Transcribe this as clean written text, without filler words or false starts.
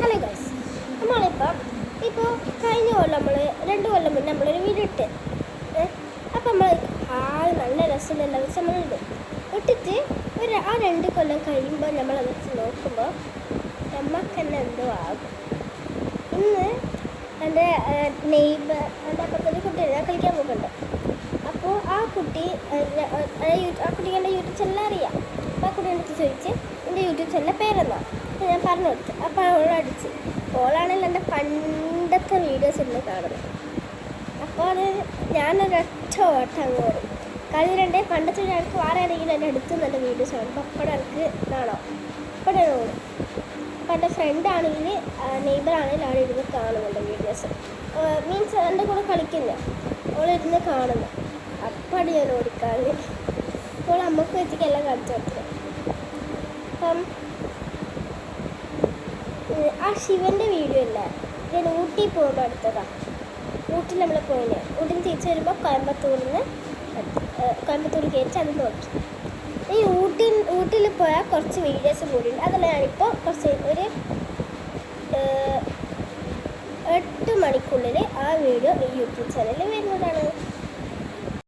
Hello guys, ഇപ്പോൾ കഴിഞ്ഞ കൊല്ലം നമ്മൾ 2 കൊല്ലം മുന്നേ നമ്മളൊരു വീഡിയോ ഇട്ട്. അപ്പം നമ്മൾ നല്ല രസമുള്ള വെച്ച് നമ്മൾ ഇട്ടിട്ട് ആ 2 കൊല്ലം കഴിയുമ്പോൾ നമ്മളത് വെച്ച് നോക്കുമ്പോൾ നമുക്ക് തന്നെ എന്തോ ആകും. ഇന്ന് എൻ്റെ നെയ്ബർ എൻ്റെ അപ്പുറത്തൊരു കുട്ടി ഞാൻ കളിക്കാൻ പോകുന്നുണ്ട്. അപ്പോൾ ആ കുട്ടിക്ക് എൻ്റെ യൂട്യൂബ് ചാനൽ അറിയാം. അപ്പോൾ ആ കുട്ടി എനിക്ക് ചോദിച്ച് എൻ്റെ യൂട്യൂബ് ചാനലിൻ്റെ പേരെന്നാ. അപ്പോൾ ഞാൻ പറഞ്ഞു കൊടുത്തു. അപ്പോൾ അവളടിച്ച് ഓളാണെങ്കിൽ എൻ്റെ പണ്ടത്തെ വീഡിയോസ് ഇന്ന് കാണുന്നത്. അപ്പോൾ അത് ഞാനൊരൊറ്റ ഓട്ടം അങ്ങ് ഓടും. കഴിഞ്ഞ പണ്ടത്തെ എനിക്ക് വേറെ ആരെങ്കിലും എൻ്റെ അടുത്ത് നല്ല വീഡിയോസ് കാണും. അപ്പോൾ എനിക്ക് ഇതാണോ അപ്പോഴേ ഓടും. അപ്പോൾ എൻ്റെ ഫ്രണ്ടാണെങ്കിൽ നെയ്ബറാണെങ്കിൽ അവിടെ ഇരുന്ന് കാണുന്നുണ്ട് വീഡിയോസ്. മീൻസ് എൻ്റെ കൂടെ കളിക്കില്ല, അവളിരുന്ന് കാണുന്നു. അപ്പോഴാണ് ഞാൻ ഓടിക്കാറ്. അപ്പോൾ അമ്മക്ക് വെച്ചിട്ട് എല്ലാം കാണിച്ചു കൊടുത്തത്. അപ്പം ആ ശിവൻ്റെ വീഡിയോ ഇല്ല, ഞാൻ ഊട്ടി പോകുമ്പോൾ എടുത്തതാണ്. ഊട്ടിയിൽ നമ്മൾ പോയില്ലേ, ഊട്ടിയിൽ തിരിച്ച് വരുമ്പോൾ കോയമ്പത്തൂർ കയറ്റി അത് നോക്കി. ഈ ഊട്ടിയിൽ പോയാൽ കുറച്ച് വീഡിയോസും കൂടി ഉണ്ട്. അതെല്ലാം ഞാനിപ്പോൾ ഒരു 8 മണിക്കുള്ളിൽ ആ വീഡിയോ ഈ യൂട്യൂബ് ചാനലിൽ വരുന്നതാണ്.